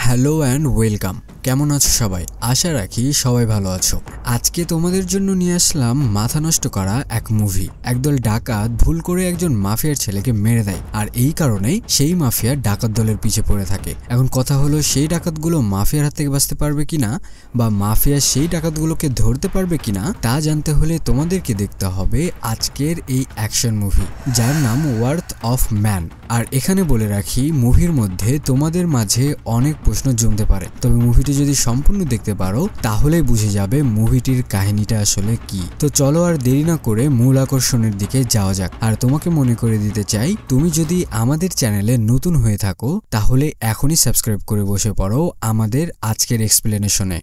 Hello and welcome. কেমন আছো সবাই? আশা রাখি সবাই ভালো আছো। আজকে তোমাদের জন্য নিয়ে আসলাম মাথা নষ্ট করা এক মুভি। একদল ডাকাত ভুল করে একজন মাফিয়ার ছেলেকে মেরে দেয়, আর এই কারণেই সেই মাফিয়া ডাকাত দলের পিছে পড়ে থাকে। এখন কথা হলো, সেই ডাকাতগুলো মাফিয়ার হাত থেকে বাঁচতে পারবে কিনা বা মাফিয়া সেই ডাকাতগুলোকে ধরতে পারবে কিনা তা জানতে হলে তোমাদেরকে দেখতে হবে আজকের এই অ্যাকশন মুভি, যার নাম ওয়ার্থ অফ ম্যান। আর এখানে বলে রাখি, মুভির মধ্যে তোমাদের মাঝে অনেক প্রশ্ন জমতে পারে, তবে মুভিটি যদি সম্পূর্ণ দেখতে পারো তাহলেই বুঝে যাবে মুভিটির কাহিনীটা আসলে কি। তো চলো আর দেরি না করে মূল আকর্ষণের দিকে যাওয়া যাক। আর তোমাকে মনে করে দিতে চাই, তুমি যদি আমাদের চ্যানেলে নতুন হয়ে থাকো তাহলে এখনই সাবস্ক্রাইব করে বসে পড়ো আমাদের আজকের এক্সপ্লেনেশনে।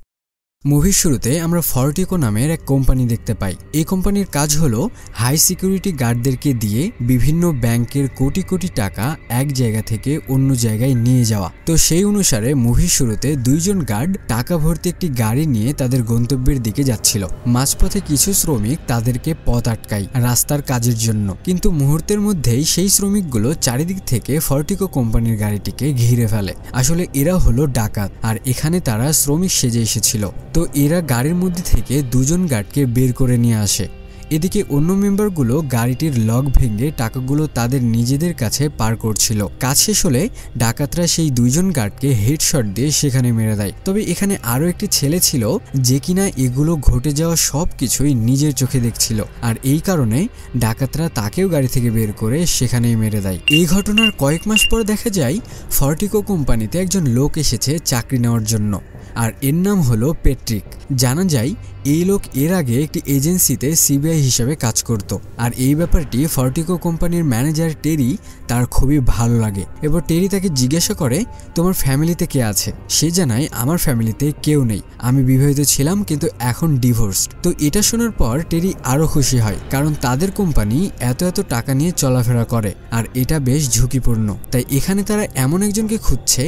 মুভির শুরুতে আমরা ফর্টিকো নামের এক কোম্পানি দেখতে পাই। এই কোম্পানির কাজ হলো হাই সিকিউরিটি গার্ডদেরকে দিয়ে বিভিন্ন ব্যাংকের কোটি কোটি টাকা এক জায়গা থেকে অন্য জায়গায় নিয়ে যাওয়া। তো সেই অনুসারে মুভির শুরুতে দুইজন গার্ড টাকা ভর্তি একটি গাড়ি নিয়ে তাদের গন্তব্যের দিকে যাচ্ছিল। মাঝপথে কিছু শ্রমিক তাদেরকে পথ আটকায় রাস্তার কাজের জন্য, কিন্তু মুহূর্তের মধ্যেই সেই শ্রমিকগুলো চারিদিক থেকে ফর্টিকো কোম্পানির গাড়িটিকে ঘিরে ফেলে। আসলে এরা হলো ডাকাত, আর এখানে তারা শ্রমিক সেজে এসেছিল। তো এরা গাড়ির মধ্যে থেকে দুজন গার্ডকে বের করে নিয়ে আসে। এদিকে অন্য মেম্বারগুলো গাড়িটির লক ভেঙে টাকাগুলো তাদের নিজেদের কাছে পার করছিল। কাজ শেষ হলে ডাকাতরা সেই দুইজন গার্ডকে হেডশট দিয়ে সেখানে মেরে দেয়। তবে এখানে আরো একটি ছেলে ছিল যে কিনা এগুলো ঘটে যাওয়া সব কিছুই নিজের চোখে দেখছিল, আর এই কারণে ডাকাতরা তাকেও গাড়ি থেকে বের করে সেখানেই মেরে দেয়। এই ঘটনার কয়েক মাস পর দেখা যায় ফর্টিকো কোম্পানিতে একজন লোক এসেছে চাকরি নেওয়ার জন্য, আর এর নাম হলো পেট্রিক। জানা যায় এই লোক এর আগে একটি এজেন্সিতে সিবিআই হিসেবে কাজ করত, আর এই ব্যাপারটি ফর্টিকো কোম্পানির ম্যানেজার টেরি তার খুবই ভালো লাগে। এবার টেরি তাকে জিজ্ঞাসা করে, তোমার ফ্যামিলিতে কে আছে? সে জানায়, আমার ফ্যামিলিতে কেউ নেই, আমি বিবাহিত ছিলাম কিন্তু এখন ডিভোর্সড। তো এটা শোনার পর টেরি আরো খুশি হয়, কারণ তাদের কোম্পানি এত টাকা নিয়ে চলাফেরা করে আর এটা বেশ ঝুঁকিপূর্ণ। তাই এখানে তারা এমন একজনকে খুঁজছে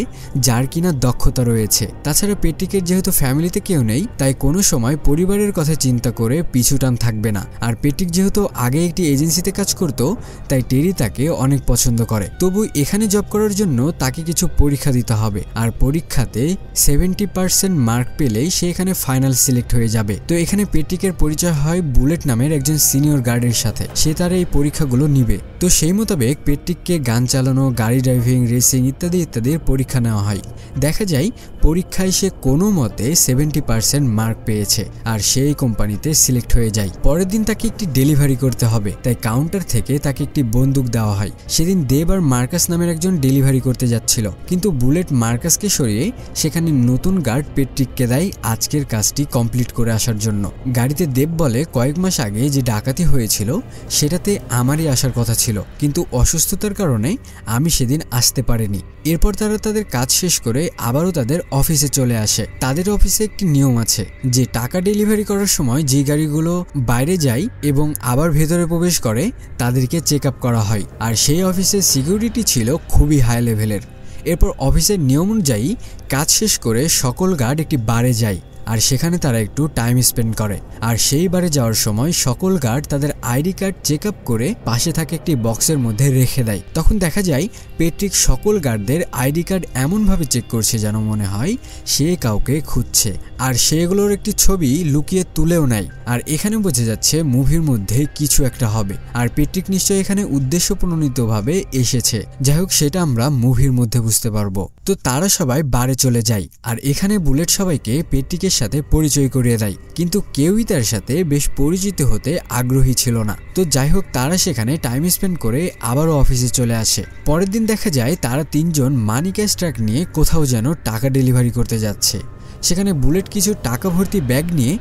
যার কিনা দক্ষতা রয়েছে। তাছাড়া পেট্রিকের যেহেতু ফ্যামিলিতে কেউ নেই, তাই কোনো সময় পরিবারের কথা চিন্তা করে পিছুটান থাকবে না। আর পেট্রিক যেহেতু আগে একটি এজেন্সিতে কাজ করত, তাই টেরি তাকে অনেক পছন্দ করে। তবু এখানে জব করার জন্য তাকে কিছু পরীক্ষা দিতে হবে, আর পরীক্ষাতে 70% মার্ক পেলেই সে এখানে ফাইনাল সিলেক্ট হয়ে যাবে। তো এখানে পেট্রিকের পরিচয় হয় বুলেট নামের একজন সিনিয়র গার্ডের সাথে। সে তার এই পরীক্ষাগুলো নিবে। তো সেই মোতাবেক পেট্রিককে গান চালানো, গাড়ি ড্রাইভিং, রেসিং ইত্যাদির পরীক্ষা নেওয়া হয়। দেখা যায় পরীক্ষায় সে কোনো মতে 70% মার্ক পেয়েছে, আর সেই কোম্পানিতে সিলেক্ট হয়ে যায়। পরের দিন তাকে একটি ডেলিভারি করতে হবে, তাই কাউন্টার থেকে তাকে একটি বন্দুক দেওয়া হয়। সেদিন দেব আর মার্কাস নামের একজন ডেলিভারি করতে যাচ্ছিল, কিন্তু বুলেট মার্কাসকে সরিয়ে সেখানে নতুন গার্ড পেট্রিককে দেয় আজকের কাজটি কমপ্লিট করে আসার জন্য। গাড়িতে দেব বলে, কয়েক মাস আগে যে ডাকাতি হয়েছিল সেটাতে আমারই আসার কথা ছিল, কিন্তু অসুস্থতার কারণে আমি সেদিন আসতে পারিনি। এরপর তারা তাদের কাজ শেষ করে আবারও তাদের অফিসে চলে আসে। তাদের অফিসে একটি নিয়ম আছে যে টাকা ডেলিভারি করার সময় যে গাড়িগুলো বাইরে যায় এবং আবার ভেতরে প্রবেশ করে তাদেরকে চেক আপ করা হয়, আর সেই অফিসের সিকিউরিটি ছিল খুবই হাই লেভেলের। এরপর অফিসের নিয়ম অনুযায়ী কাজ শেষ করে সকল গার্ড একটি বারে যায়, আর সেখানে তারা একটু টাইম স্পেন্ড করে। আর সেই বারে যাওয়ার সময় সকল গার্ড তাদের আইডি কার্ড চেক আপ করে পাশে থাকে একটি বক্সের মধ্যে রেখে দেয়। তখন দেখা যায় পেট্রিক সকল গার্ডদের আইডি কার্ড এমনভাবে চেক করছে যেন মনে হয় সে কাউকে খুঁজছে, আর সেগুলোর একটি ছবি লুকিয়ে তুলেও নেয়। আর এখানে বোঝা যাচ্ছে মুভির মধ্যে কিছু একটা হবে, আর পেট্রিক নিশ্চয়ই এখানে উদ্দেশ্য প্রণোদিতভাবে এসেছে। যাই হোক, সেটা আমরা মুভির মধ্যে বুঝতে পারবো। তো তারা সবাই বারে চলে যায়, আর এখানে বুলেট সবাইকে পেট্রিকের সাথে পরিচয় করিয়ে দেয়, কিন্তু কেউই তার সাথে বেশ পরিচিত হতে আগ্রহী ছিল না। তো যাই হোক, তারা সেখানে টাইম স্পেন্ড করে আবারও অফিসে চলে আসে। পরের দিন দেখা যায় তারা তিনজন মানি ক্যাশ ট্রাক নিয়ে কোথাও যেন টাকা ডেলিভারি করতে যাচ্ছে। সেখানে বুলেট কিছু টাকা ভর্তি ব্যাগ নিয়ে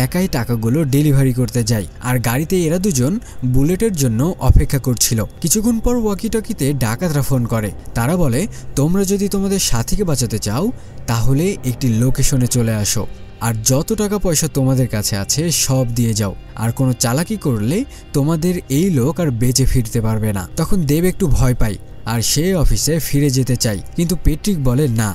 একাই টাকাগুলো ডেলিভারি করতে যায়, আর গাড়িতে এরা দুজন বুলেটের জন্য অপেক্ষা করছিল। কিছুক্ষণ পর ওয়াকিটকিতে ডাকাতরা ফোন করে। তারা বলে, তোমরা যদি তোমাদের সাথীকে বাঁচাতে চাও তাহলে একটি লোকেশনে চলে আসো, আর যত টাকা পয়সা তোমাদের কাছে আছে সব দিয়ে যাও, আর কোনো চালাকি করলে তোমাদের এই লোক আর বেঁচে ফিরতে পারবে না। তখন দেব একটু ভয় পায় আর সে অফিসে ফিরে যেতে চায়, কিন্তু পেট্রিক বলে, না,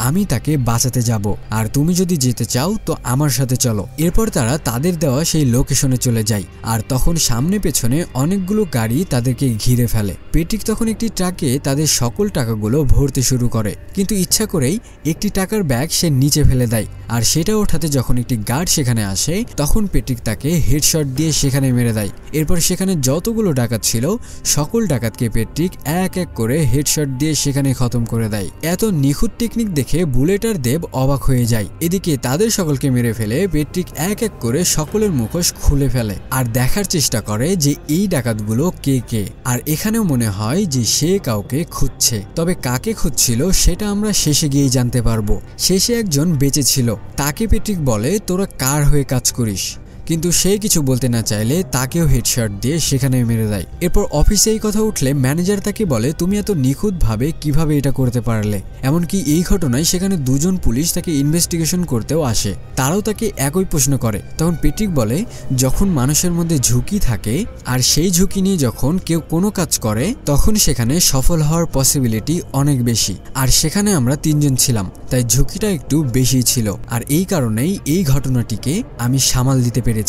আমি তাকে বাঁচাতে যাব, আর তুমি যদি যেতে চাও তো আমার সাথে চলো। এরপর তারা তাদের দেওয়া সেই লোকেশনে চলে যায়, আর তখন সামনে পেছনে অনেকগুলো গাড়ি তাদেরকে ঘিরে ফেলে। পেট্রিক তখন একটি ট্রাকে তাদের সকল টাকাগুলো ভরতে শুরু করে, কিন্তু ইচ্ছা করেই একটি টাকার ব্যাগ সে নিচে ফেলে দেয়। আর সেটা ওঠাতে যখন একটি গার্ড সেখানে আসে তখন পেট্রিক তাকে হেডশট দিয়ে সেখানে মেরে দেয়। এরপর সেখানে যতগুলো ডাকাত ছিল সকল ডাকাতকে পেট্রিক এক এক করে হেডশট দিয়ে সেখানে খতম করে দেয়। এত নিখুঁত টেকনিক দেখে বুলেট আর দেব অবাক হয়ে যায়। এদিকে তাদের সকলকে মেরে ফেলে পেট্রিক এক এক করে সকলের মুখোশ খুলে ফেলে আর দেখার চেষ্টা করে যে এই ডাকাতগুলো কে কে। আর এখানেও মনে হয় যে সে কাউকে খুঁজছে, তবে কাকে খুঁজছিল সেটা আমরা শেষে গিয়েই জানতে পারবো। শেষে একজন বেঁচে ছিল, তাকে পেট্রিক বলে তোরা কার হয়ে কাজ করিস, কিন্তু সে কিছু বলতে না চাইলে তাকেও হেডশট দিয়ে সেখানে মেরে দেয়। এরপর অফিসে এই কথা উঠলে ম্যানেজার তাকে বলে তুমি এত নিখুঁতভাবে কিভাবে এটা করতে পারলে। এমনকি এই ঘটনায় সেখানে দুজন পুলিশ তাকে ইনভেস্টিগেশন করতেও আসে, তারাও তাকে একই প্রশ্ন করে। তখন পেট্রিক বলে যখন মানুষের মধ্যে ঝুঁকি থাকে আর সেই ঝুঁকি নিয়ে যখন কেউ কোনো কাজ করে তখন সেখানে সফল হওয়ার পসিবিলিটি অনেক বেশি, আর সেখানে আমরা তিনজন ছিলাম, তাই ঝুঁকিটা একটু বেশি ছিল, আর এই কারণেই এই ঘটনাটিকে আমি সামাল দিতে পেরেছি।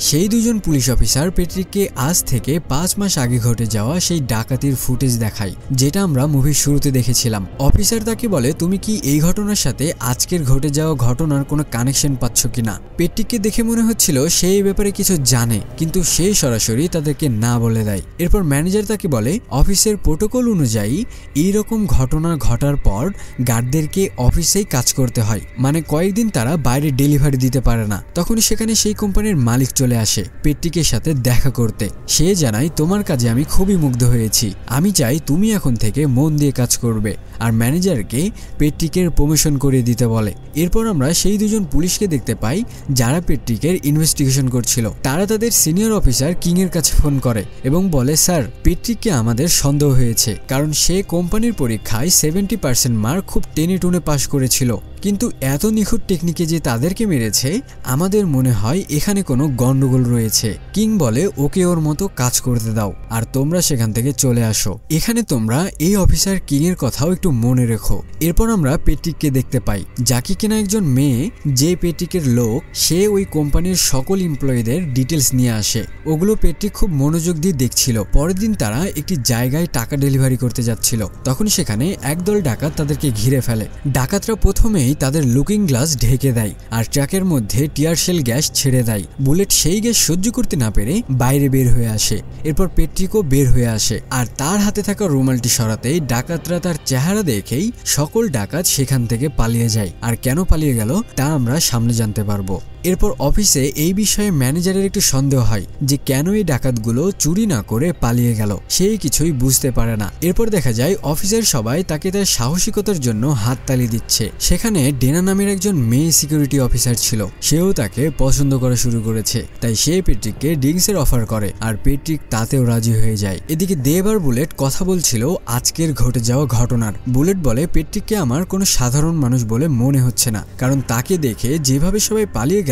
সেই দুজন পুলিশ অফিসার পেট্রিককে আজ থেকে 5 মাস আগে ঘটে যাওয়া সেই ডাকাতির ফুটেজ দেখায়, যেটা আমরা মুভির শুরুতে দেখেছিলাম। অফিসার তাকে বলে তুমি কি এই ঘটনার সাথে আজকের ঘটে যাওয়া ঘটনার কোনো কানেকশন পাচ্ছ কিনা। পেট্রিককে দেখে মনে হচ্ছিল সে এই ব্যাপারে কিছু জানে, কিন্তু সে সরাসরি তাদেরকে না বলে দেয়। এরপর ম্যানেজার তাকে বলে অফিসের প্রোটোকল অনুযায়ী এইরকম ঘটনা ঘটার পর গার্ডদেরকে অফিসেই কাজ করতে হয়, মানে কয়েকদিন তারা বাইরে ডেলিভারি দিতে পারে না। তখন সেখানে সেই কোম্পানির মালিক চলে আসে পেট্রিকের সাথে দেখা করতে। সে জানায় তোমার কাজে আমি খুবই মুগ্ধ হয়েছি, আমি চাই তুমি এখন থেকে মন দিয়ে কাজ করবে, আর ম্যানেজারকে পেট্রিকের প্রমোশন করে দিতে বলে। এরপর আমরা সেই দুজন পুলিশকে দেখতে পাই যারা পেট্রিকের ইনভেস্টিগেশন করছিল। তারা তাদের সিনিয়র অফিসার কিং এর কাছে ফোন করে এবং বলে স্যার পেট্রিককে আমাদের সন্দেহ হয়েছে, কারণ সে কোম্পানির পরীক্ষায় 70% মার্ক খুব টেনে টুনে পাশ করেছিল, কিন্তু এত নিখুঁত টেকনিকে যে তাদেরকে মেরেছে আমাদের মনে হয় এখানে কোনো গন্ডগোল রয়েছে। কিং বলে ওকে ওর মতো কাজ করতে দাও আর তোমরা সেখান থেকে চলে আসো। এখানে তোমরা এই অফিসার কিং এর কথাও একটু মনে রেখো। এরপর আমরা পেট্রিককে দেখতে পাই, যাকে কিনা একজন মেয়ে, যে পেট্রিকের লোক, সে ওই কোম্পানির সকল এমপ্লয়ীদের ডিটেলস নিয়ে আসে। ওগুলো পেট্রিক খুব মনোযোগ দিয়ে দেখছিল। পরের দিন তারা একটি জায়গায় টাকা ডেলিভারি করতে যাচ্ছিল, তখন সেখানে একদল ডাকাত তাদেরকে ঘিরে ফেলে। ডাকাতরা প্রথমেই তাদের লুকিং গ্লাস ঢেকে দেয় আর ট্রাকের মধ্যে টিয়ার শেল গ্যাস ছেড়ে দেয়। বুলেট সেই গ্যাস সহ্য করতে না পেরে বাইরে বের হয়ে আসে। এরপর পেট্রিকও বের হয়ে আসে, আর তার হাতে থাকা রুমালটি সরাতেই ডাকাতরা তার চেহারা দেখেই সকল ডাকাত সেখান থেকে পালিয়ে যায়। আর কেন পালিয়ে গেল তা আমরা সামনে জানতে পারবো। এরপর অফিসে এই বিষয়ে ম্যানেজারের একটু সন্দেহ হয় যে কেন এই ডাকাতগুলো চুরি না করে পালিয়ে গেল, সেই কিছুই বুঝতে পারে না। এরপর দেখা যায় অফিসের সবাই তাকে তার সাহসিকতার জন্য হাততালি দিচ্ছে। সেখানে ডেনা নামের একজন মেয়ে সিকিউরিটি অফিসার ছিল, সেও তাকে পছন্দ করা শুরু করেছে, তাই সে পেট্রিককে ড্রিঙ্কসের অফার করে আর পেট্রিক তাতেও রাজি হয়ে যায়। এদিকে দেব আর বুলেট কথা বলছিল আজকের ঘটে যাওয়া ঘটনার। বুলেট বলে পেট্রিককে আমার কোনো সাধারণ মানুষ বলে মনে হচ্ছে না, কারণ তাকে দেখে যেভাবে সবাই পালিয়ে গেল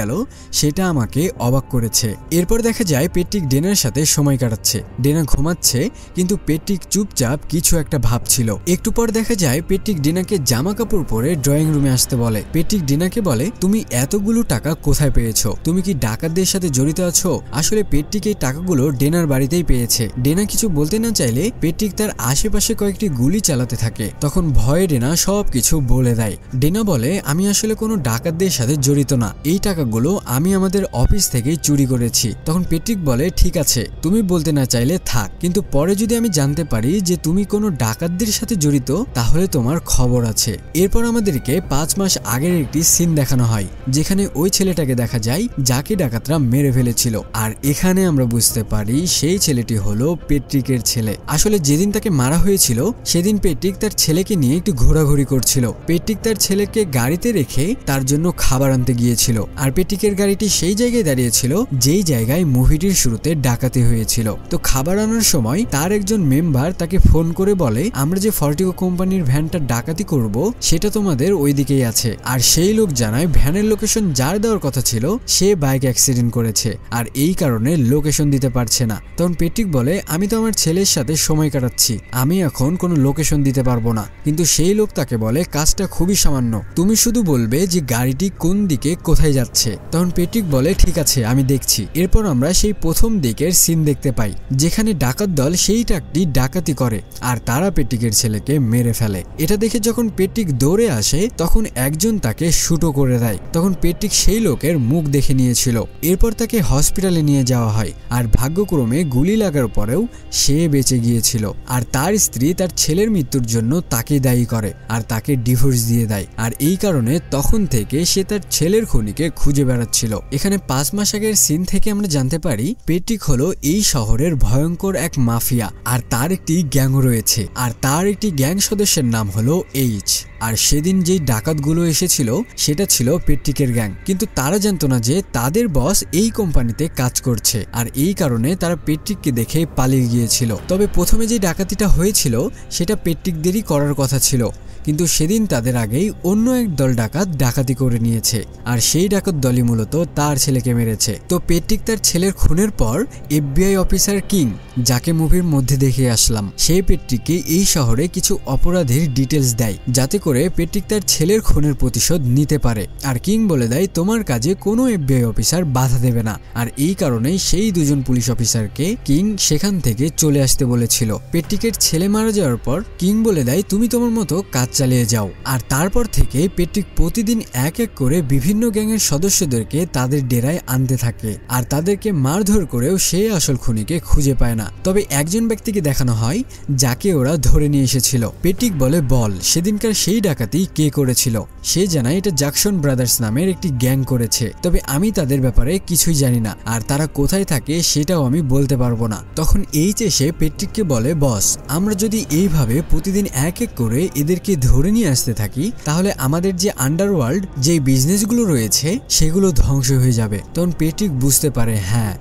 সেটা আমাকে অবাক করেছে। এরপর দেখা যায় পেট্রিক ডেনার সাথে সময় কাটাচ্ছে। ডেনা ঘুমাচ্ছে, কিন্তু পেট্রিক চুপচাপ কিছু একটা ভাবছিল। একটু পর দেখা যায় পেট্রিক ডেনাকে জামা কাপড় পরে ড্রয়িং রুমে আসতে বলে। পেট্রিক ডেনাকে বলে তুমি এতগুলো টাকা কোথায় পেয়েছো, তুমি কি ডাকাতদের সাথে জড়িত আছো? আসলে পেট্রিক এই টাকাগুলো ডেনার বাড়িতেই পেয়েছে। ডেনা কিছু বলতে না চাইলে পেট্রিক তার আশেপাশে কয়েকটি গুলি চালাতে থাকে। তখন ভয়ে ডেনা সবকিছু বলে দেয়। ডেনা বলে আমি আসলে কোনো ডাকাতদের সাথে জড়িত না, এই টাকাগুলো আমি আমাদের অফিস থেকেই চুরি করেছি। তখন পেট্রিক বলে ঠিক আছে, তুমি বলতে না চাইলে থাক, কিন্তু পরে যদি আমি জানতে পারি যে তুমি কোনো ডাকাতদের সাথে জড়িত তাহলে তোমার খবর আছে। এরপর আমাদেরকে 5 মাস আগের একটি সিন দেখানো হয়, যেখানে ওই ছেলেটাকে দেখা যায় যাকে ডাকাতরা মেরে ফেলেছিল। আর এখানে আমরা বুঝতে পারি সেই ছেলেটি হলো পেট্রিকের ছেলে। আসলে যেদিন তাকে মারা হয়েছিল সেদিন পেট্রিক তার ছেলেকে নিয়ে একটু ঘোরাঘুরি করছিল। পেট্রিক তার ছেলেকে গাড়িতে রেখে তার জন্য খাবার আনতে গিয়েছিল, আর পেট্রিকের গাড়িটি সেই জায়গায় দাঁড়িয়েছিল যেই জায়গায় মুভিটির শুরুতে ডাকাতি হয়েছিল। তো খাবার আনার সময় তার একজন মেম্বার তাকে ফোন করে বলে আমরা যে ফর্টিগো কোম্পানির ভ্যানটা ডাকাতি করব সেটা তোমাদের ওইদিকে দিকেই আছে। আর সেই লোক জানায় ভ্যানের লোকেশন যার দেওয়ার কথা ছিল সে বাইক অ্যাক্সিডেন্ট করেছে আর এই কারণে লোকেশন দিতে পারছে না। তখন পেট্রিক বলে আমি তো আমার ছেলের সাথে সময় কাটাচ্ছি, আমি এখন কোনো লোকেশন দিতে পারবো না। কিন্তু সেই লোক তাকে বলে কাজটা খুবই সামান্য, তুমি শুধু বলবে যে গাড়িটি কোন দিকে কোথায় যাচ্ছে। তখন পেট্রিক বলে ঠিক আছে আমি দেখছি। এরপর আমরা সেই প্রথম দিকের সিন দেখতে পাই যেখানে ডাকাত দল সেই ট্রাকটি ডাকাতি করে আর তারা পেট্রিকের ছেলেকে মেরে ফেলে। এটা দেখে যখন পেট্রিক দৌড়ে আসে তখন একজন তাকে শুটও করে দেয়। তখন পেট্রিক সেই লোকের মুখ দেখে নিয়েছিল। এরপর তাকে হসপিটালে নিয়ে যাওয়া হয় আর ভাগ্যক্রমে গুলি লাগার পরেও সে বেঁচে গিয়েছিল। আর তার স্ত্রী তার ছেলের মৃত্যুর জন্য তাকে দায়ী করে আর তাকে ডিভোর্স দিয়ে দেয়। আর এই কারণে তখন থেকে সে তার ছেলের খুনিকে খুঁজে বেড়াচ্ছিল। এখানে 5 মাস আগের সিন থেকে আমরা জানতে পারি পেট্রিক হলো এই শহরের ভয়ঙ্কর এক মাফিয়া আর তার একটি গ্যাং রয়েছে আর তার একটি গ্যাং সদস্যের নাম হলো এইচ। আর সেদিন যেই ডাকাতগুলো এসেছিল সেটা ছিল পেট্রিকের গ্যাং, কিন্তু তারা জানতো না যে তাদের বস এই কোম্পানিতে কাজ করছে আর এই কারণে তারা পেট্রিককে দেখে পালিয়ে গিয়েছিল। তবে প্রথমে যে ডাকাতিটা হয়েছিল সেটা পেট্রিকদেরই করার কথা ছিল, কিন্তু সেদিন তাদের আগেই অন্য এক দল ডাকাত ডাকাতি করে নিয়েছে আর সেই ডাকাত দলই মূলত তার ছেলেকে মেরেছে। তো পেট্রিক তার ছেলের খুনের পর FBI অফিসার কিং, যাকে মুভির মধ্যে দেখে আসলাম, সেই পেট্রিককে এই শহরে কিছু অপরাধীর ডিটেলস দেয় যাতে করে পেট্রিক তার ছেলের খুনের প্রতিশোধ নিতে পারে। আর কিং বলে দেয় তোমার কাজে কোনো FBI অফিসার বাধা দেবে না। আর এই কারণেই সেই দুজন পুলিশ অফিসারকে কিং সেখান থেকে চলে আসতে বলেছিল। পেট্রিকের ছেলে মারা যাওয়ার পর কিং বলে দেয় তুমি তোমার মতো কাজ চালিয়ে যাও। আর তারপর থেকে পেট্রিক প্রতিদিন এক এক করে বিভিন্ন গ্যাংয়ের সদস্যদেরকে তাদের ডেরায় আনতে থাকে আর তাদেরকে মারধর করেও সে আসল খুনিকে খুঁজে পায় না। তবে একজন ব্যক্তিকে দেখানো হয় যাকে ওরা ধরে নিয়ে এসেছিল। পেট্রিক বলে বল সেদিনকার সেই ডাকাতি কে করেছিল। সে জানায় এটা জ্যাকসন ব্রাদার্স নামের একটি গ্যাং করেছে, তবে আমি তাদের ব্যাপারে কিছুই জানি না আর তারা কোথায় থাকে সেটাও আমি বলতে পারবো না। তখন এইচ এসে পেট্রিককে বলে বস আমরা যদি এইভাবে প্রতিদিন এক এক করে এদেরকে ধরে নিয়ে আসতে থাকি তাহলে আমাদের যে আন্ডারওয়ার্ল্ড যে বিজনেসগুলো রয়েছে সেগুলো ধ্বংস হয়ে যাবে। তখন পেট্রিক বুঝতে পারে হ্যাঁ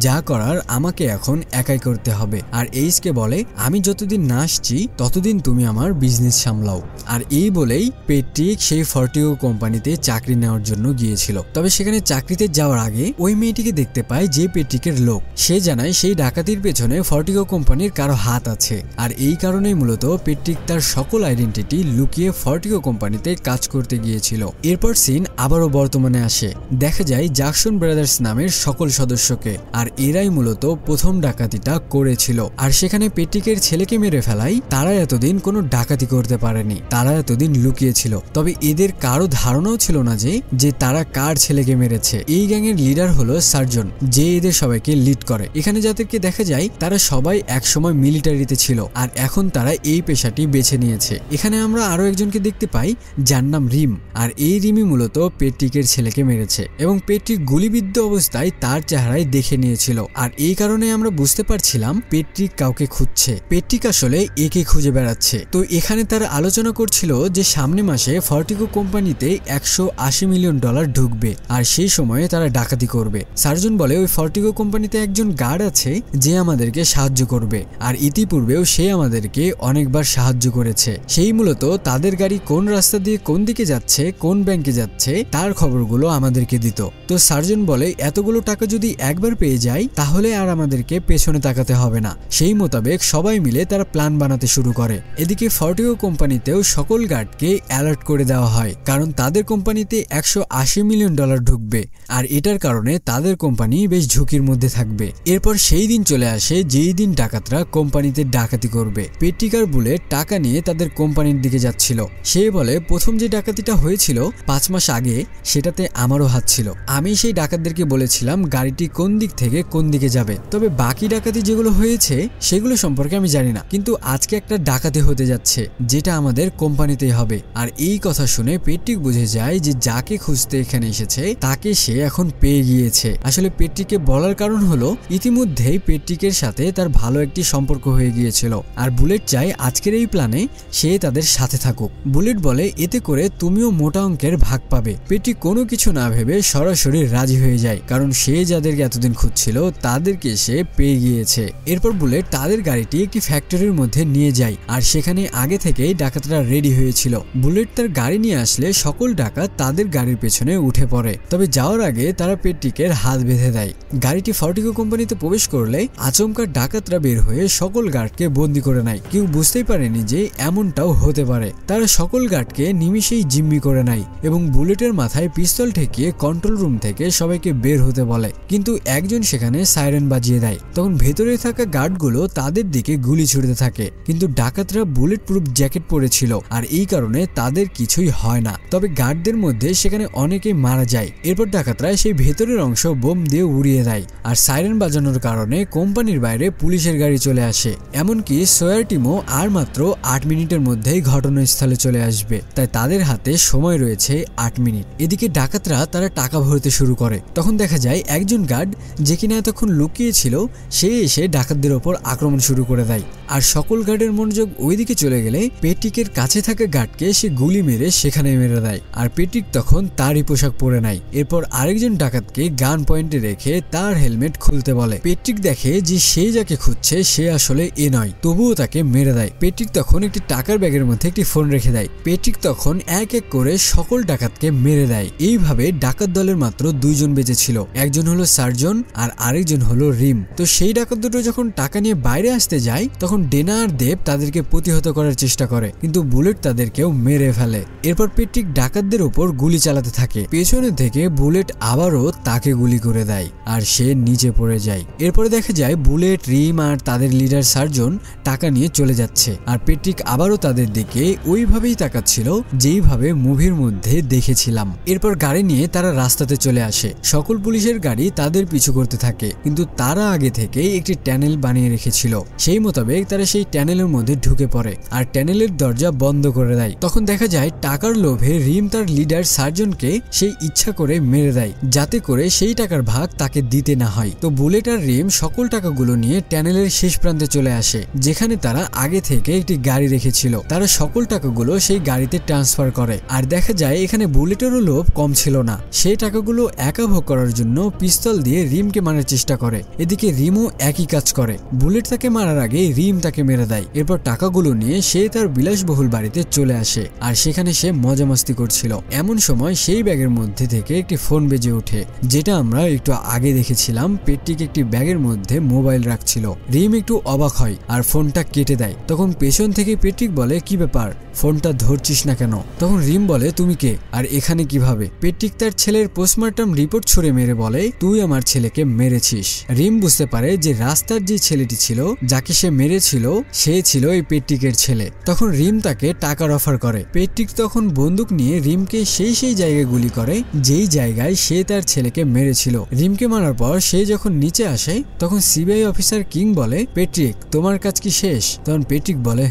যা করার আমাকে এখন একাই করতে হবে। আর এইচকে বলে আমি যতদিন না আসছি ততদিন তুমি আমার বিজনেস সামলাও। আর এই বলেই পেট্রিক সেই ফর্টিগো কোম্পানিতে চাকরি নেওয়ার জন্য গিয়েছিল। তবে সেখানে চাকরিতে যাওয়ার আগে ওই মেয়েটিকে দেখতে পায় যে পেট্রিকের লোক। সে জানায় সেই ডাকাতির পেছনে ফর্টিগো কোম্পানির কারো হাত আছে আর এই কারণেই মূলত পেট্রিক তার সকল আইডেন্টিটি লুকিয়ে ফর্টিগো কোম্পানিতে কাজ করতে গিয়েছিল। এরপর সিন আবারও বর্তমানে আসে, দেখা যায় জ্যাকসন ব্রাদার্স নামের সকল সদস্যকে আর এরাই মূলত প্রথম ডাকাতিটা করেছিল। আর সেখানে পেট্রিকের ছেলেকে মেরে ফেলাই তারা এতদিন কোনো ডাকাতি করতে পারেনি, তারা এতদিন লুকিয়েছিল। তবে এদের কারো ধারণাও ছিল না যে তারা কার ছেলেকে মেরেছে। এই গ্যাংয়ের লিডার হলো সার্জন, যে এদের সবাইকে লিড করে। এখানে যাদেরকে দেখা যায় তারা সবাই একসময় মিলিটারিতে ছিল আর এখন তারা এই পেশাটি বেছে নিয়েছে। এখানে আমরা আরো একজনকে দেখতে পাই যার নাম রিম আর এই রিমি মূলত পেট্রিকের ছেলেকে মেরেছে এবং পেট্রিক গুলিবিদ্ধ অবস্থায় তার চেহারায় দেখে নিয়েছিল। আর এই কারণে আমরা বুঝতে পারছিলাম পেট্রিক কাউকে খুঁজছে, পেট্রিক আসলে একে খুঁজে বেড়াচ্ছে। তো এখানে তারা আলোচনা করছিল যে সামনে মাসে ফর্টিগো কোম্পানিতে $180 মিলিয়ন ঢুকবে আর সেই সময়ে তারা ডাকাতি করবে। সার্জন বলে ওই ফর্টিগো কোম্পানিতে একজন গার্ড আছে যে আমাদেরকে সাহায্য করবে আর ইতিপূর্বেও সে আমাদেরকে অনেকবার সাহায্য করেছে। সেই মূলত তাদের গাড়ি কোন রাস্তা দিয়ে কোন দিকে যাচ্ছে, কোন ব্যাংকে যাচ্ছে তার খবরগুলো আমাদেরকে দিত। তো সার্জন বলে এতগুলো টাকা যদি একবার পেয়ে যায় তাহলে আর আমাদেরকে পেছনে তাকাতে হবে না। সেই মোতাবেক সবাই মিলে তারা প্ল্যান বানাতে শুরু করে। এদিকে ফর্টিগো কোম্পানিতেও সকল গার্ডকে অ্যালার্ট করে দেওয়া হয় কারণ তাদের কোম্পানিতে $180 মিলিয়ন ঢুকবে আর এটার কারণে তাদের কোম্পানি বেশ ঝুঁকির মধ্যে থাকবে। এরপর সেই দিন চলে আসে যেই দিন ডাকাতরা কোম্পানিতে ডাকাতি করবে। পেট্রিক আর বুলেট টাকা নিয়ে তাদের কোম্পানির দিকে যাচ্ছিল। সে বলে প্রথম যে ডাকাতিটা হয়েছিল 5 মাস আগে সেটাতে আমারও হাত ছিল, আমি সেই ডাকাতদেরকে বলেছিলাম গাড়িটি কোন দিক থেকে কোন দিকে যাবে। তবে বাকি ডাকাতি যেগুলো হয়েছে সেগুলো সম্পর্কে আমি জানি না, কিন্তু আজকে একটা ডাকাতি হতে যাচ্ছে যেটা আমাদের কোম্পানিতেই হবে। আর এই কথা শুনে পেট্রিক বুঝে যায় যে যাকে খুঁজতে এখানে এসেছে তাকে সে এখন পেয়ে গিয়েছে। আসলে পেট্রিককে বলার কারণ হলো ইতিমধ্যেই পেট্রিকের সাথে তার ভালো একটি সম্পর্ক হয়ে গিয়েছিল আর বুলেট চাই আজকের এই প্ল্যানে সে তাদের সাথে সাথে থাকুক। বুলেট বলে এতে করে তুমিও মোটা অঙ্কের ভাগ পাবে। পেট্রিক কোনো কিছু না ভেবে সরাসরি রাজি হয়ে যায়, কারণ সে যাদেরকে এতদিন খুঁজছিল তাদেরকে সে পেয়ে গিয়েছে। এরপর বুলেট তাদের গাড়িটি একটি ফ্যাক্টরির মধ্যে নিয়ে যায়, আর সেখানে আগে থেকেই ডাকাতরা রেডি হয়েছিল। বুলেট তার গাড়ি নিয়ে আসলে সকল ডাকাত তাদের গাড়ির পেছনে উঠে পড়ে, তবে যাওয়ার আগে তারা পেট্রিকের হাত বেঁধে দেয়। গাড়িটি ফর্টিগো কোম্পানিতে প্রবেশ করলে আচমকা ডাকাতরা বের হয়ে সকল গার্ডকে বন্দি করে নেয়। কেউ বুঝতেই পারেনি যে এমনটাও হতে পারে। তারা সকল গার্ডকে নিমিষেই জিম্মি করে নেয় এবং বুলেটের মাথায় পিস্তল ঠেকিয়ে কন্ট্রোল রুম থেকে সবাইকে বের হতে বলে, কিন্তু একজন সেখানে সাইরেন বাজিয়ে দেয়। তখন ভেতরে থাকা গার্ডগুলো তাদের দিকে গুলি ছুড়তে থাকে, কিন্তু ডাকাতরা বুলেট প্রুফ জ্যাকেট পরেছিল আর এই কারণে তাদের কিছুই হয় না। তবে গার্ডদের মধ্যে সেখানে অনেকেই মারা যায়। এরপর ডাকাতরা সেই ভেতরের অংশ বোম দিয়ে উড়িয়ে দেয়, আর সাইরেন বাজানোর কারণে কোম্পানির বাইরে পুলিশের গাড়ি চলে আসে। এমনকি সোয়ার টিমও আর মাত্র 8 মিনিটের মধ্যেই ঘটনাস্থলে চলে আসবে, তাই তাদের হাতে সময় রয়েছে 8 মিনিট। এদিকে ডাকাতরা তারা টাকা ভরতে শুরু করে। তখন দেখা যায় একজন গার্ড যে কিনা এতক্ষণ লুকিয়ে ছিল সে এসে ডাকাতদের ওপর আক্রমণ শুরু করে দেয়, আর সকল গার্ডের মনোযোগ ওইদিকে চলে গেলে পেট্রিকের কাছে থাকা গার্ডকে সে গুলি মেরে সেখানে মেরে দেয়, আর পেট্রিক তখন তারই পোশাক পরে নেয়। এরপর আরেকজন ডাকাতকে গান পয়েন্টে রেখে তার হেলমেট খুলতে বলে। পেট্রিক দেখে যে সে যাকে খুঁজছে সে আসলে এ নয়, তবুও তাকে মেরে দেয়। পেট্রিক তখন একটি টাকার ব্যাগের মধ্যে একটি ফোন রেখে দেয়। পেট্রিক তখন এক এক করে সকল ডাকাতকে মেরে দেয়। এইভাবে ডাকাত দলের মাত্র 2 জন বেঁচে ছিল, একজন হলো সার্জন আর আরেকজন হলো রিম। তো সেই ডাকাত দুটো যখন টাকা নিয়ে বাইরে আসতে যায় তখন ডেনা আর দেব তাদেরকে প্রতিহত করার চেষ্টা করে, কিন্তু বুলেট তাদেরকেও মেরে ফেলে। এরপর পেট্রিক ডাকাতদের উপর গুলি চালাতে থাকে। পেছনে থেকে বুলেট আবারও তাকে গুলি করে দেয় আর সে নিচে পড়ে যায়। এরপরে দেখা যায় বুলেট, রিম আর তাদের লিডার সার্জন টাকা নিয়ে চলে যাচ্ছে, আর পেট্রিক আবারও তাদের দিকে ওইভাবেই তাকাচ্ছিল যেইভাবে মুভির মধ্যে দেখেছিলাম। এরপর গাড়ি নিয়ে তারা রাস্তাতে চলে আসে। সকল পুলিশের গাড়ি তাদের পিছু করতে থাকে, কিন্তু তারা আগে থেকেই একটি ট্যানেল বানিয়ে রেখেছিল। সেই মোতাবেক তারা সেই ট্যানেলের মধ্যে ঢুকে পড়ে আর ট্যানেলের দরজা বন্ধ করে দেয়। তখন দেখা যায় টাকার লোভে রিম তার লিডার সার্জনকে সেই ইচ্ছা করে মেরে দেয়, যাতে করে সেই টাকার ভাগ তাকে দিতে না হয়। তো বুলেট আর রিম সকল টাকাগুলো নিয়ে ট্যানেলের শেষ প্রান্তে চলে আসে, যেখানে তারা আগে থেকে একটি গাড়ি রেখেছিল। তারা সকল টাকাগুলো সেই গাড়িতে ট্রান্সফার করে, আর দেখা যায় এখানে বুলেটেরও লোভ কম ছিল না। সেই টাকাগুলো একা ভোগ করার জন্য পিস্তল দিয়ে রিমকে মারার চেষ্টা করে। এদিকে রিমও একই কাজ করে। বুলেট তাকে মারার আগে রিম তাকে মেরে দেয়। এরপর টাকাগুলো নিয়ে সে তার বিলাসবহুল বাড়িতে চলে আসে, আর সেখানে সে মজা মাস্তি করছিল। এমন সময় সেই ব্যাগের মধ্যে থেকে একটি ফোন বেজে ওঠে, যেটা আমরা একটু আগে দেখেছিলাম। পেট্রিক একটি ব্যাগের মধ্যে মোবাইল রাখছিল। রিম একটু অবাক হয় আর ফোনটা কেটে দেয়। তখন পেছন থেকে পেট্রিক বলে, কি ব্যাপার, ফোনটা ধরছিস না কেন? তখন রিম বলে, তুমি কে আর এখানে কিভাবে? পেট্রিক তার ছেলের পোস্টমর্টম রিপোর্ট ছুঁড়ে মেরে বলে, তুই আমার ছেলেকে মেরেছিস। রিম বুঝতে পারে যে রাস্তার যে ছেলেটি ছিল যাকে সে মেরেছিল সে ছিল এই পেট্রিকের ছেলে। তখন রিম তাকে টাকার অফার করে। পেট্রিক তখন বন্দুক নিয়ে রিমকে সেই জায়গায় গুলি করে যেই জায়গায় সে তার ছেলেকে মেরেছিল। রিমকে মারার পর সে যখন নিচে আসে তখন সিবিআই অফিসার কিং বলে, পেট্রিক তোমার কাজ কি শেষ? তখন পেট্রিক বলে,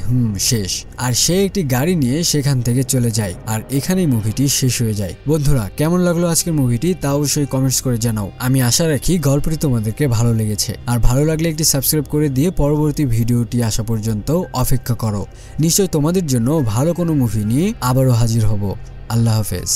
শেষ। আর সে একটি গাড়ি নিয়ে সেখান থেকে চলে যায়। আর এখানেই মুভিটি শেষ হয়ে যায়। বন্ধুরা, কেমন লাগলো আজকের মুভিটি তা অবশ্যই কমেন্টস করে জানাও। আমি আশা রাখি গল্পটি তোমাদেরকে ভালো লেগেছে, আর ভালো লাগলে একটি সাবস্ক্রাইব করে দিয়ে পরবর্তী ভিডিওটি আসা পর্যন্ত অপেক্ষা করো। নিশ্চয় তোমাদের জন্য ভালো কোনো মুভি নিয়ে আবারও হাজির হব। আল্লাহ হাফেজ।